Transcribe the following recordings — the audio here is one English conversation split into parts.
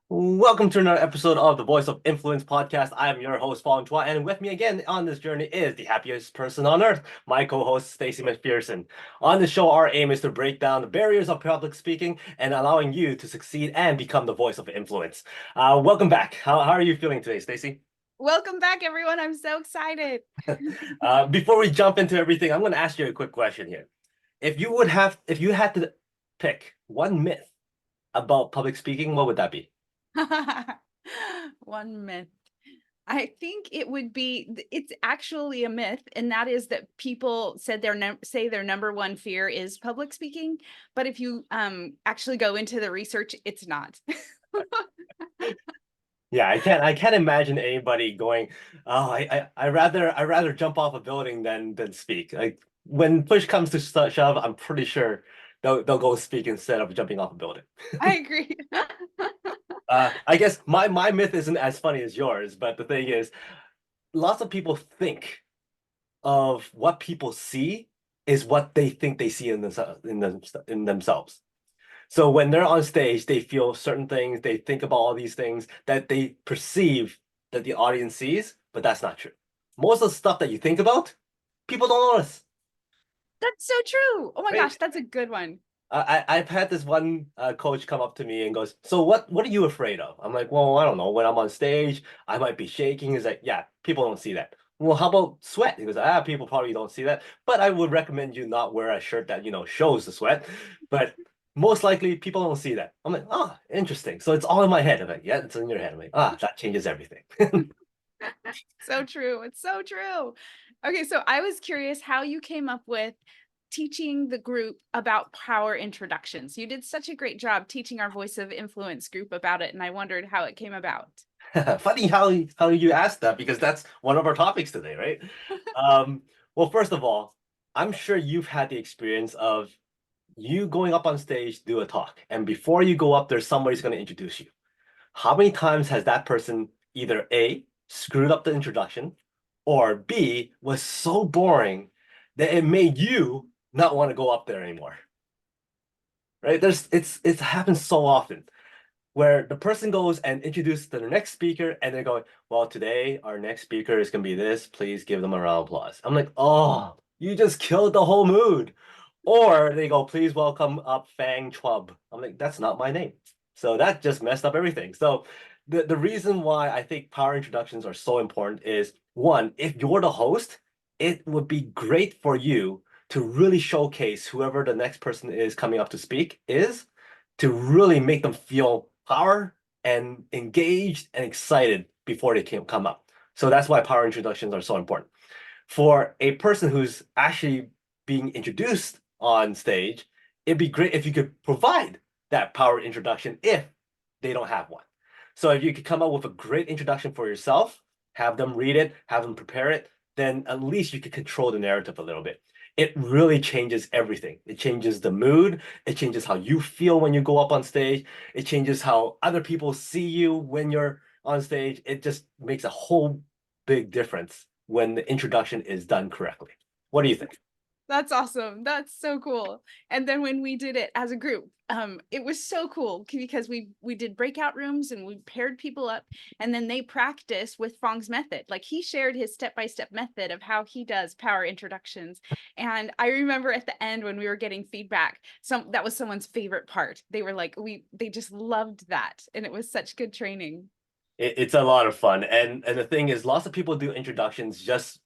Welcome to another episode of the Voice of Influence podcast. I am your host, Fong Chua, and with me again on this journey is the happiest person on earth, my co-host, Stacy McPherson. On the show, our aim is to break down the barriers of public speaking and allowing you to succeed and become the voice of influence. Welcome back. How are you feeling today, Stacy? Welcome back, everyone. I'm so excited. Before we jump into everything, I'm going to ask you a quick question here. If you had to pick one myth about public speaking, what would that be? One myth. I think it would be, it's actually a myth, and that is that people said say their number one fear is public speaking. But if you actually go into the research, it's not. Yeah, I can't imagine anybody going, oh, I rather jump off a building than speak. Like when push comes to shove, I'm pretty sure they'll go speak instead of jumping off a building. I agree. I guess my myth isn't as funny as yours, but the thing is, lots of people think of what people see is what they think they see in themselves. So when they're on stage, they feel certain things, they think about all these things that they perceive that the audience sees, but that's not true. Most of the stuff that you think about, people don't notice, That's so true. Oh my right? gosh, that's a good one. I've had this one coach come up to me and goes, "So what are you afraid of?" I'm like, "Well, I don't know. When I'm on stage, I might be shaking." He's like, "Yeah, people don't see that." Well, how about sweat? He goes, people probably don't see that, but I would recommend you not wear a shirt that, shows the sweat. But most likely people don't see that. I'm like, "Oh, interesting." So it's all in my head. I'm like, "Yeah, it's in your head." I'm like, that changes everything." So true. It's so true. Okay, so I was curious how you came up with teaching the group about power introductions. You did such a great job teaching our Voice of Influence group about it, and I wondered how it came about. Funny how you asked that because that's one of our topics today, right? Um, well, first of all, I'm sure you've had the experience of you going up on stage, do a talk, and before you go up there, somebody's going to introduce you. How many times has that person either A, screwed up the introduction, or B, was so boring that it made you not want to go up there anymore, right? It happens so often where the person goes and introduces the next speaker and they're going, well, today our next speaker is going to be this. Please give them a round of applause. I'm like, oh, you just killed the whole mood. Or they go, please welcome up Fang Chub. I'm like, that's not my name. So that just messed up everything. So the reason why I think power introductions are so important is one, if you're the host, it would be great for you to really showcase whoever the next person is coming up to speak is to really make them feel power and engaged and excited before they can come up. So that's why power introductions are so important. For a person who's actually being introduced on stage, it'd be great if you could provide that power introduction if they don't have one. So if you could come up with a great introduction for yourself, have them read it, have them prepare it, then at least you could control the narrative a little bit. It really changes everything. It changes the mood. It changes how you feel when you go up on stage. It changes how other people see you when you're on stage. It just makes a whole big difference when the introduction is done correctly. What do you think? That's awesome. That's so cool. And then when we did it as a group, it was so cool because we did breakout rooms and we paired people up, and then they practiced with Fong's method. Like he shared his step-by-step method of how he does power introductions. And I remember at the end when we were getting feedback, that was someone's favorite part. They were like, they just loved that. And it was such good training. It's a lot of fun, and the thing is, lots of people do introductions just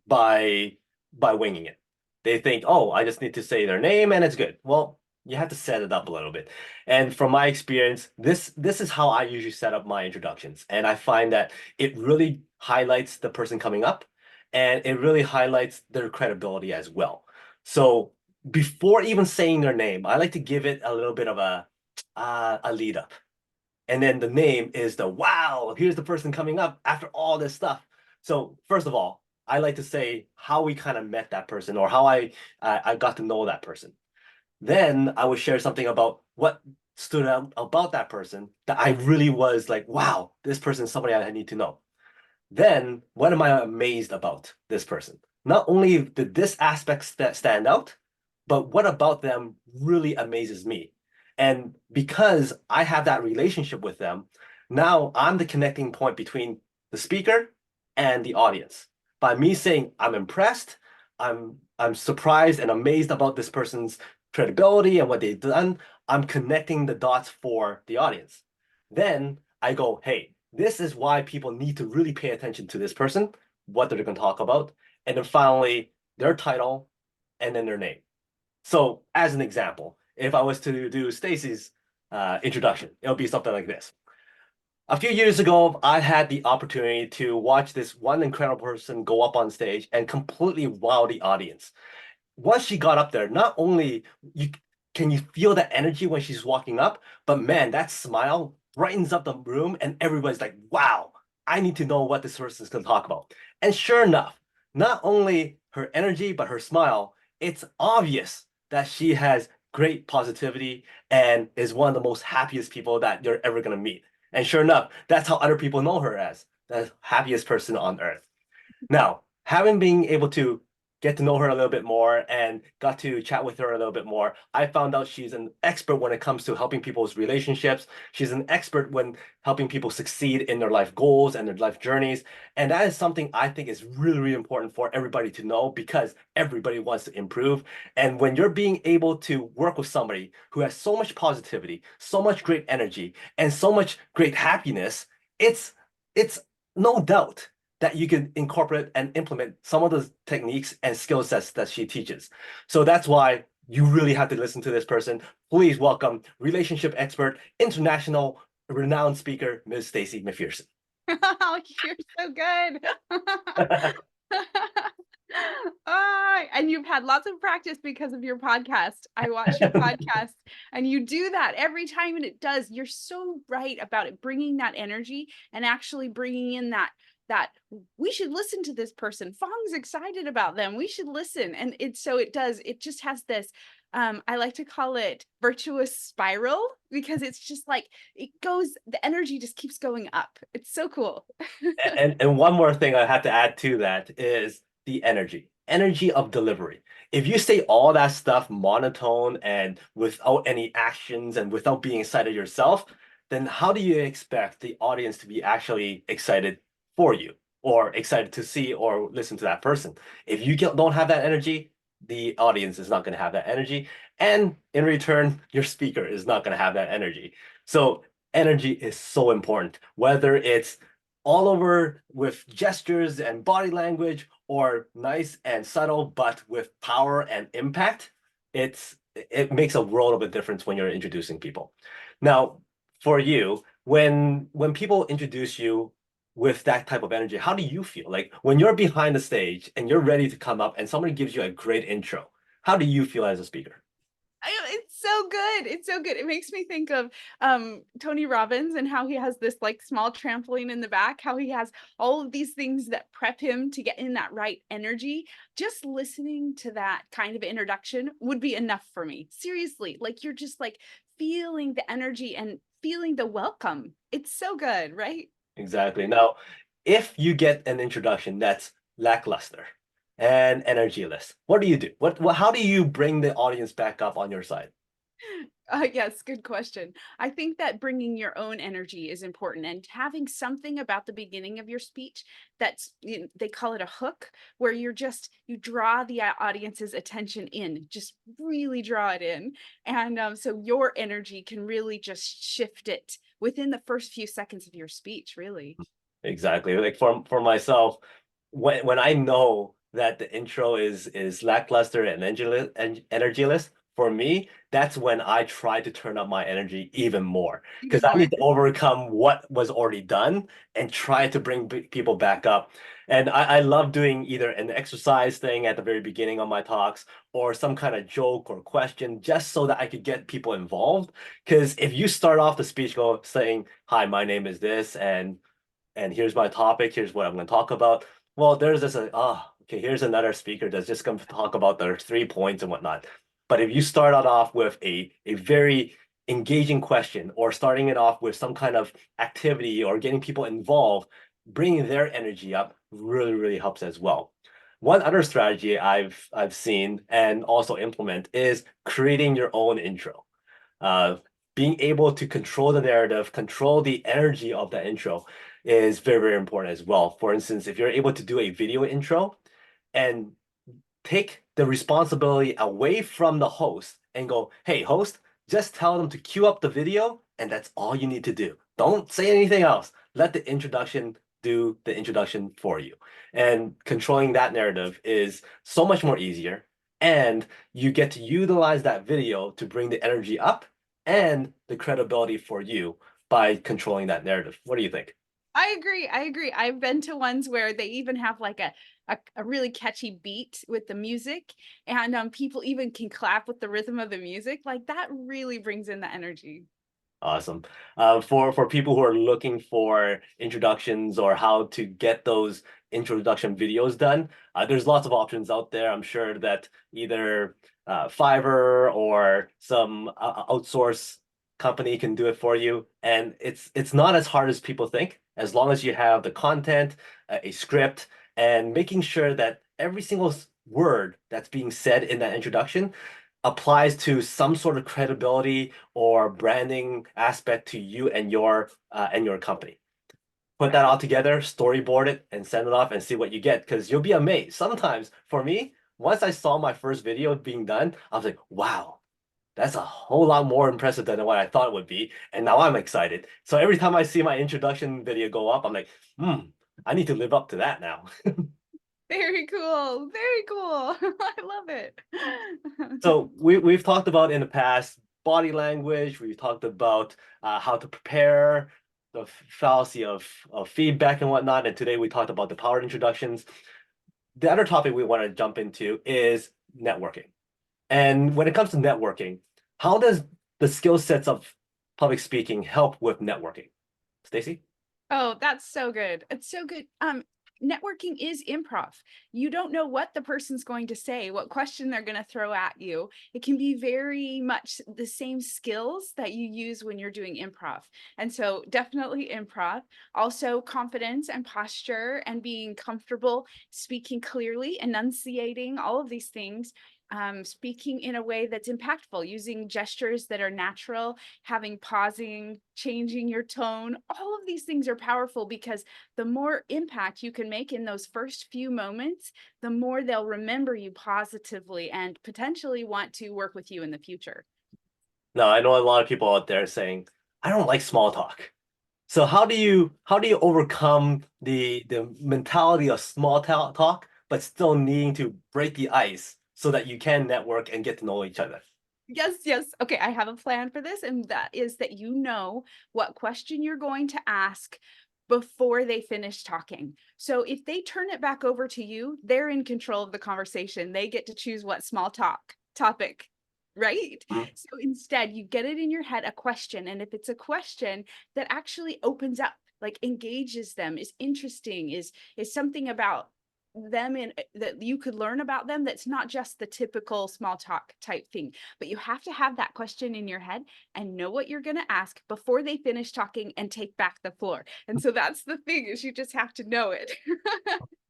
by winging it. They think, oh, I just need to say their name and it's good. Well, you have to set it up a little bit. And from my experience, this is how I usually set up my introductions, and I find that it really highlights the person coming up, and it really highlights their credibility as well. So before even saying their name, I like to give it a little bit of a lead up. And then the name is the wow, here's the person coming up after all this stuff. So first of all, I like to say how we kind of met that person or how I got to know that person. Then I would share something about what stood out about that person that I really was like, wow, this person is somebody I need to know. Then what am I amazed about this person? Not only did this aspect stand out, but what about them really amazes me? And because I have that relationship with them, now I'm the connecting point between the speaker and the audience. By me saying I'm impressed, I'm surprised and amazed about this person's credibility and what they've done, I'm connecting the dots for the audience. Then I go, hey, this is why people need to really pay attention to this person, what they're going to talk about, and then finally their title and then their name. So, as an example, if I was to do Stacy's introduction, it'll be something like this. A few years ago, I had the opportunity to watch this one incredible person go up on stage and completely wow the audience. Once she got up there, not only you can you feel the energy when she's walking up, but man, that smile brightens up the room and everybody's like, wow, I need to know what this person's gonna talk about. And sure enough, not only her energy, but her smile, it's obvious that she has great positivity and is one of the most happiest people that you're ever gonna meet. And sure enough, that's how other people know her as the happiest person on earth. Now, having been able to get to know her a little bit more and got to chat with her a little bit more, I found out she's an expert when it comes to helping people's relationships. She's an expert when helping people succeed in their life goals and their life journeys. And that is something I think is really, really important for everybody to know because everybody wants to improve. And when you're being able to work with somebody who has so much positivity, so much great energy, and so much great happiness, it's no doubt that you can incorporate and implement some of the techniques and skill sets that she teaches. So that's why you really have to listen to this person. Please welcome relationship expert, international renowned speaker, Ms. Stacy McPherson. Oh, you're so good. And you've had lots of practice because of your podcast. I watch your podcast and you do that every time and it does. You're so right about it, bringing that energy and actually bringing in that we should listen to this person. Fong's excited about them. We should listen. And it just has this I like to call it virtuous spiral because it's just like the energy just keeps going up. It's so cool. And one more thing I have to add to that is the energy of delivery. If you say all that stuff monotone and without any actions and without being excited yourself, then how do you expect the audience to be actually excited for you or excited to see or listen to that person? If you don't have that energy, the audience is not going to have that energy. And in return, your speaker is not going to have that energy. So energy is so important, whether it's all over with gestures and body language or nice and subtle but with power and impact. It makes a world of a difference when you're introducing people. Now, for you, when people introduce you with that type of energy, how do you feel? Like when you're behind the stage and you're ready to come up and somebody gives you a great intro, how do you feel as a speaker? It's so good. It's so good. It makes me think of Tony Robbins and how he has this like small trampoline in the back, how he has all of these things that prep him to get in that right energy. Just listening to that kind of introduction would be enough for me. Seriously, like you're just like feeling the energy and feeling the welcome. It's so good, right? Exactly. Now, if you get an introduction that's lackluster and energyless, what do you do? How do you bring the audience back up on your side? Yes, good question. I think that bringing your own energy is important and having something about the beginning of your speech they call it a hook, where you draw the audience's attention in, just really draw it in. And so your energy can really just shift it within the first few seconds of your speech, really. Exactly. Like for myself, when I know that the intro is lackluster and energyless, for me, that's when I try to turn up my energy even more because Even I more. need to overcome what was already done and try to bring people back up. And I love doing either an exercise thing at the very beginning of my talks or some kind of joke or question just so that I could get people involved. Because if you start off the speech saying, "Hi, my name is this," and here's my topic, here's what I'm going to talk about. Well, there's this, okay, here's another speaker that's just going to talk about their 3 points and whatnot. But if you start it off with a very engaging question or starting it off with some kind of activity or getting people involved, bringing their energy up really, really helps as well. One other strategy I've seen and also implement is creating your own intro. being able to control the narrative, control the energy of the intro is very, very important as well. For instance, if you're able to do a video intro and take the responsibility away from the host and go, hey, host, just tell them to queue up the video, and that's all you need to do. Don't say anything else. Let the introduction do the introduction for you. And controlling that narrative is so much more easier. And you get to utilize that video to bring the energy up and the credibility for you by controlling that narrative. What do you think? I agree. I agree. I've been to ones where they even have like a really catchy beat with the music, and people even can clap with the rhythm of the music. Like that really brings in the energy. Awesome. For people who are looking for introductions or how to get those introduction videos done, there's lots of options out there. I'm sure that either Fiverr or some outsource company can do it for you, and it's not as hard as people think. As long as you have the content, a script, and making sure that every single word that's being said in that introduction applies to some sort of credibility or branding aspect to you and your company. Put that Right. all together, storyboard it, and send it off and see what you get. Because you'll be amazed. Sometimes for me, once I saw my first video being done, I was like, wow, that's a whole lot more impressive than what I thought it would be. And now I'm excited. So every time I see my introduction video go up, I'm like, I need to live up to that now. Very cool. Very cool. I love it. So we've talked about in the past body language. We've talked about how to prepare, the fallacy of feedback and whatnot. And today we talked about the power introductions. The other topic we want to jump into is networking. And when it comes to networking, how does the skill sets of public speaking help with networking? Stacy? Oh, that's so good. It's so good. Networking is improv. You don't know what the person's going to say, what question they're going to throw at you. It can be very much the same skills that you use when you're doing improv. And so definitely improv, also confidence and posture and being comfortable speaking clearly, enunciating, all of these things. Speaking in a way that's impactful, using gestures that are natural, having pausing, changing your tone. All of these things are powerful because the more impact you can make in those first few moments, the more they'll remember you positively and potentially want to work with you in the future. No, I know a lot of people out there saying, I don't like small talk. So how do you overcome the mentality of small talk, but still needing to break the ice so that you can network and get to know each other? Yes, yes. Okay, I have a plan for this, and that is that you know what question you're going to ask before they finish talking. So if they turn it back over to you, they're in control of the conversation. They get to choose what small topic, right? Mhm. So instead, you get it in your head a question, and if it's a question that actually opens up, like engages them, is interesting, is something about them in that you could learn about them that's not just the typical small talk type thing, but you have to have that question in your head and know what you're going to ask before they finish talking and take back the floor. And so that's the thing, is you just have to know it.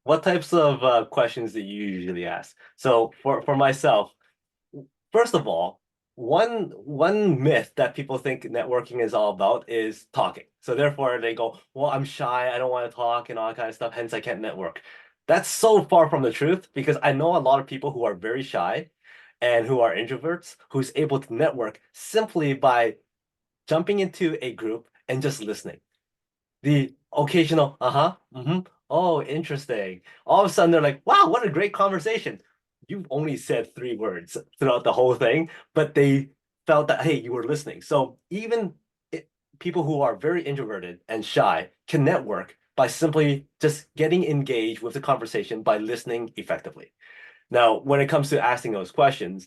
What types of questions do you usually ask? So for myself, first of all, one myth that people think networking is all about is talking. So therefore they go, well, I'm shy, I don't want to talk and all that kind of stuff, hence I can't network. That's so far from the truth because I know a lot of people who are very shy and who are introverts who's able to network simply by jumping into a group and just listening. The occasional, uh-huh, mm-hmm, oh, interesting. All of a sudden they're like, wow, what a great conversation. You've only said three words throughout the whole thing, but they felt that, hey, you were listening. So even people who are very introverted and shy can network by simply just getting engaged with the conversation by listening effectively. Now, when it comes to asking those questions,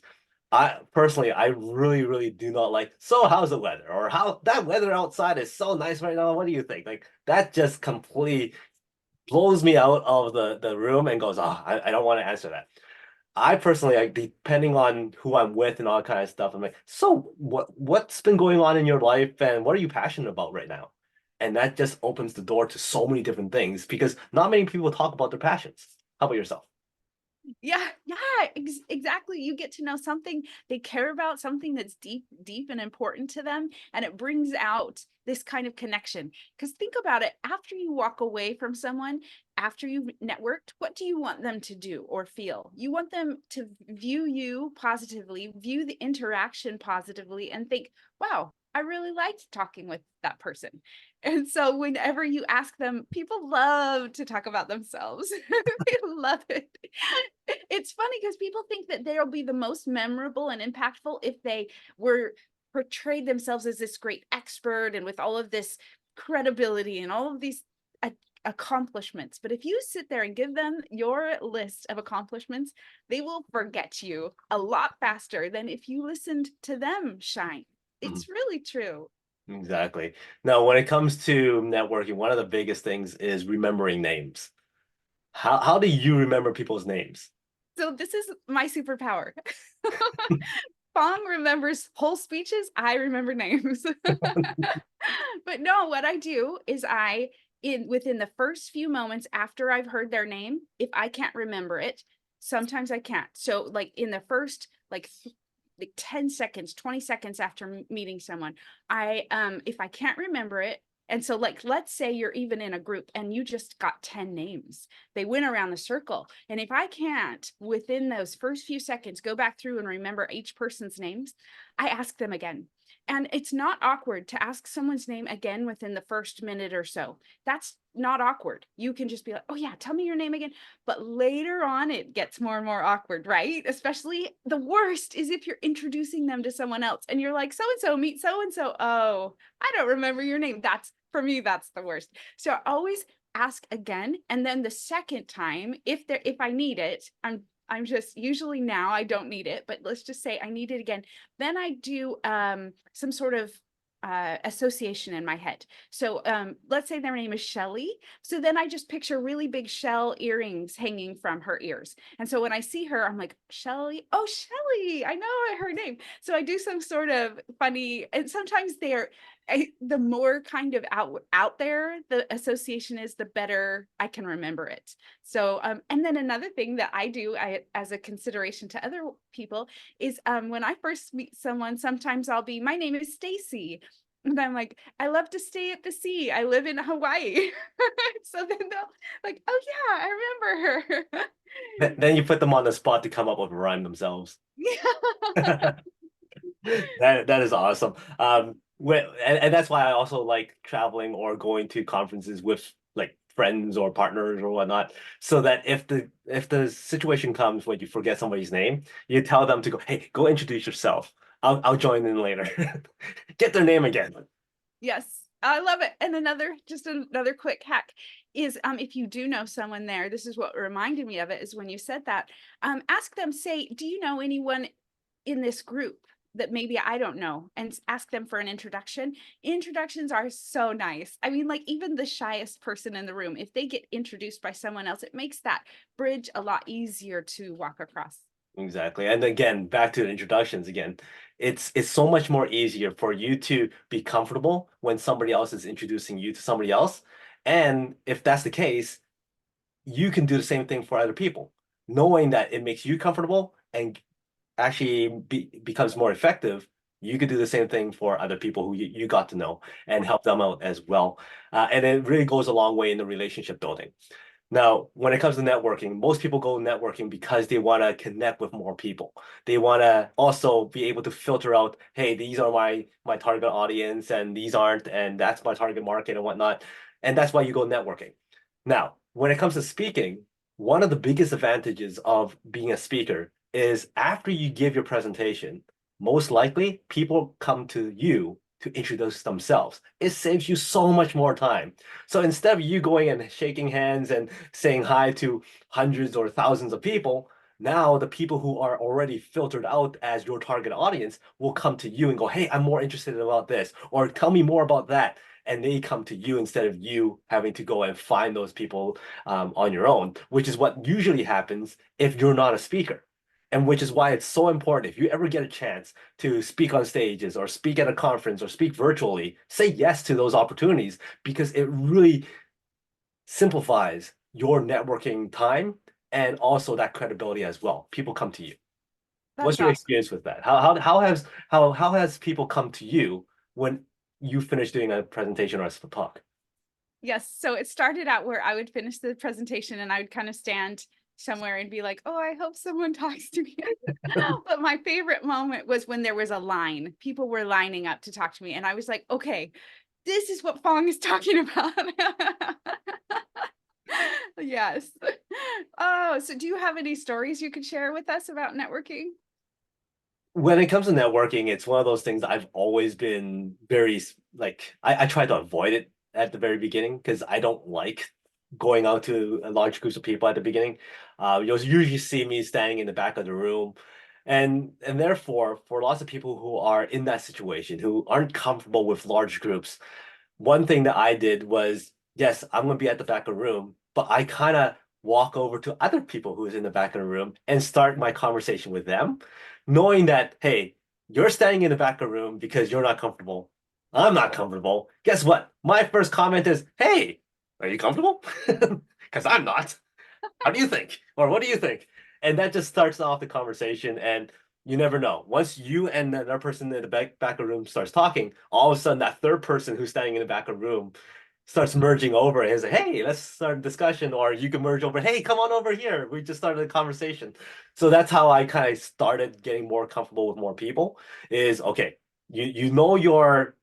I personally, I really, really do not like, so how's the weather? Or how that weather outside is so nice right now. What do you think? Like that just completely blows me out of the room and goes, oh, I don't want to answer that. I personally, like, depending on who I'm with and all that kind of stuff, I'm like, so what's been going on in your life and what are you passionate about right now? And that just opens the door to so many different things because not many people talk about their passions. How about yourself? Exactly. You get to know something they care about, something that's deep and important to them, and it brings out this kind of connection. Because think about it, after you walk away from someone, after you've networked, what do you want them to do or feel? You want them to view you positively, view the interaction positively, and think, wow, I really liked talking with that person. And so whenever you ask them, people love to talk about themselves. They love it. It's funny because people think that they'll be the most memorable and impactful if they were portrayed themselves as this great expert and with all of this credibility and all of these accomplishments. But if you sit there and give them your list of accomplishments, they will forget you a lot faster than if you listened to them shine. Mhm. It's really true. Exactly. Now, when it comes to networking, one of the biggest things is remembering names. How do you remember people's names? So this is my superpower. Fong remembers whole speeches. I remember names. But no, what I do is I in within the first few moments after I've heard their name, if I can't remember it, sometimes I can't. So like in the first like 10 seconds, 20 seconds after meeting someone, I if I can't remember it, and so like let's say you're even in a group and you just got 10 names. They went around the circle. And if I can't within those first few seconds go back through and remember each person's names, I ask them again. And it's not awkward to ask someone's name again within the first minute or so. That's not awkward. You can just be like, oh, yeah, tell me your name again. But later on, it gets more and more awkward, right? Especially the worst is if you're introducing them to someone else and you're like, so and so, meet so and so. Oh, I don't remember your name. That's for me, that's the worst. So I always ask again. And then the second time, if I need it, I'm just usually now I don't need it, but let's just say I need it again. Then I do some sort of association in my head. So let's say their name is Shelly. So then I just picture really big shell earrings hanging from her ears. And so when I see her, I'm like, Shelly, oh, Shelly, I know her name. So I do some sort of funny, and sometimes the more kind of out there the association is, the better I can remember it. So and then another thing that I do as a consideration to other people is when I first meet someone, sometimes I'll be, my name is Stacy. And I'm like, I love to stay at the sea. I live in Hawaii. So then they'll like, oh yeah, I remember her. Then you put them on the spot to come up with a rhyme themselves. Yeah. That is awesome. And that's why I also like traveling or going to conferences with like friends or partners or whatnot, so that if the situation comes where you forget somebody's name, you tell them to go, hey, go introduce yourself. I'll join in later. Get their name again. Yes, I love it. And just another quick hack is if you do know someone there, this is what reminded me of it is when you said that, ask them, say, do you know anyone in this group that maybe I don't know? And ask them for an introduction. Introductions are so nice. I mean, like even the shyest person in the room, if they get introduced by someone else, it makes that bridge a lot easier to walk across. Exactly. And again, back to the introductions again. It's so much more easier for you to be comfortable when somebody else is introducing you to somebody else. And if that's the case, you can do the same thing for other people, knowing that it makes you comfortable and actually becomes more effective. You could do the same thing for other people who you got to know and help them out as well. And it really goes a long way in the relationship building. Now, when it comes to networking, most people go networking because they want to connect with more people. They want to also be able to filter out, hey, these are my target audience and these aren't, and that's my target market and whatnot. And that's why you go networking. Now, when it comes to speaking, one of the biggest advantages of being a speaker is after you give your presentation, most likely people come to you to introduce themselves. It saves you so much more time. So instead of you going and shaking hands and saying hi to hundreds or thousands of people, now the people who are already filtered out as your target audience will come to you and go, hey, I'm more interested about this, or tell me more about that. And they come to you instead of you having to go and find those people on your own, which is what usually happens if you're not a speaker. And which is why it's so important if you ever get a chance to speak on stages or speak at a conference or speak virtually, say yes to those opportunities because it really simplifies your networking time and also that credibility as well. People come to you. That's What's your awesome. experience with that? How has people come to you when you finish doing a presentation or a talk? Yes. So it started out where I would finish the presentation and I would kind of stand somewhere and be like, oh, I hope someone talks to me. But my favorite moment was when there was a line. People were lining up to talk to me. And I was like, okay, this is what Fong is talking about. Yes. Oh, so do you have any stories you could share with us about networking? When it comes to networking, it's one of those things I've always been very like I try to avoid it at the very beginning because I don't like going out to large groups of people at the beginning. You'll usually see me standing in the back of the room. And therefore, for lots of people who are in that situation, who aren't comfortable with large groups, one thing that I did was, yes, I'm gonna be at the back of the room, but I kind of walk over to other people who's in the back of the room and start my conversation with them, knowing that, hey, you're standing in the back of the room because you're not comfortable. I'm not comfortable. Guess what? My first comment is, hey, are you comfortable? Because I'm not. How do you think? Or what do you think? And that just starts off the conversation. And you never know. Once you and another person in the back of the room starts talking, all of a sudden that third person who's standing in the back of the room starts merging over and say, hey, let's start a discussion. Or you can merge over, hey, come on over here. We just started a conversation. So that's how I kind of started getting more comfortable with more people is okay, you know your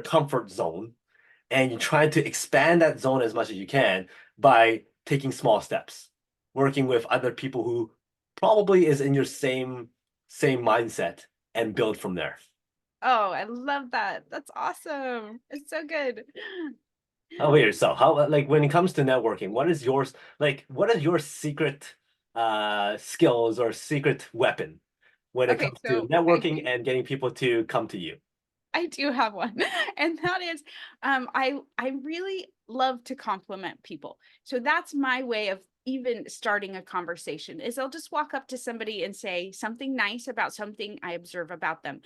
comfort zone and you try to expand that zone as much as you can by taking small steps, working with other people who probably is in your same mindset and build from there. Oh, I love that. That's awesome. It's so good. How about yourself? How like when it comes to networking, what is yours like what is your secret skills or secret weapon when it Okay, comes to so I networking do and getting people to come to you? I do have one. And that is I really love to compliment people. So that's my way of even starting a conversation is I'll just walk up to somebody and say something nice about something I observe about them.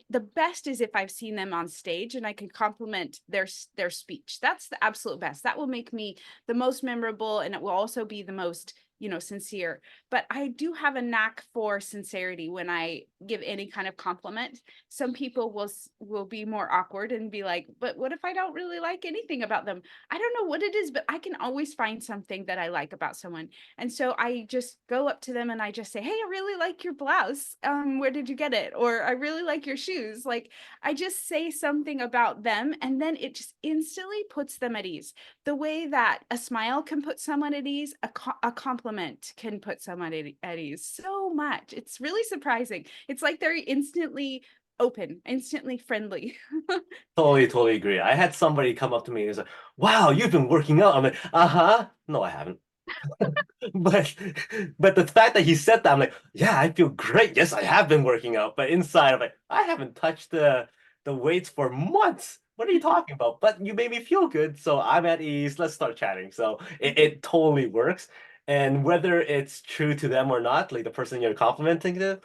The best is if I've seen them on stage and I can compliment their speech. That's the absolute best. That will make me the most memorable and it will also be the most sincere. But I do have a knack for sincerity when I give any kind of compliment. Some people will be more awkward and be like, but what if I don't really like anything about them? I don't know what it is, but I can always find something that I like about someone. And so I just go up to them and I just say, hey, I really like your blouse. Where did you get it? Or I really like your shoes. Like I just say something about them and then it just instantly puts them at ease. The way that a smile can put someone at ease, a compliment can put someone at ease so much. It's really surprising. It's like they're instantly open, instantly friendly. Totally agree. I had somebody come up to me and say, wow, you've been working out. I'm like, uh-huh. No, I haven't. But but the fact that he said that, I'm like, yeah, I feel great. Yes, I have been working out. But inside, I'm like, I haven't touched the weights for months. What are you talking about? But you made me feel good, so I'm at ease. Let's start chatting. So it totally works. And whether it's true to them or not, like the person you're complimenting to,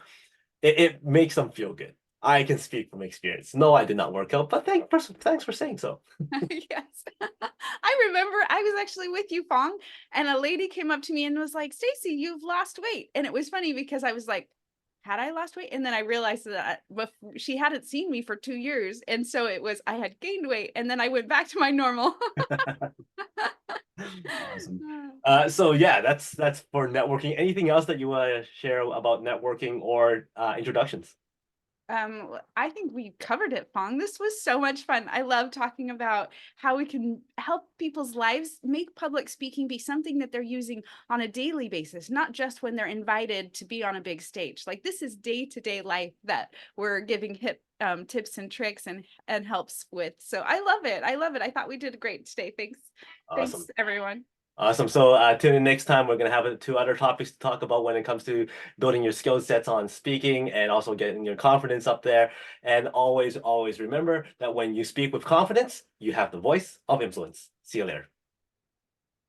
it makes them feel good. I can speak from experience. No, I did not work out, but thanks for saying so. Yes. I remember I was actually with you, Fong, and a lady came up to me and was like, Stacy, you've lost weight. And it was funny because I was like, had I lost weight? And then I realized that she hadn't seen me for 2 years. And so it was, I had gained weight and then I went back to my normal. Awesome. So yeah, that's for networking. Anything else that you want to share about networking or introductions? I think we covered it, Fong. This was so much fun. I love talking about how we can help people's lives, make public speaking be something that they're using on a daily basis, not just when they're invited to be on a big stage. Like this is day-to-day life that we're giving hip tips and tricks and helps with. So I love it. I love it. I thought we did great today. Thanks. Awesome. Thanks, everyone. Awesome. So tune in next time. We're gonna have two other topics to talk about when it comes to building your skill sets on speaking and also getting your confidence up there. And always remember that when you speak with confidence, you have the voice of influence. See you later.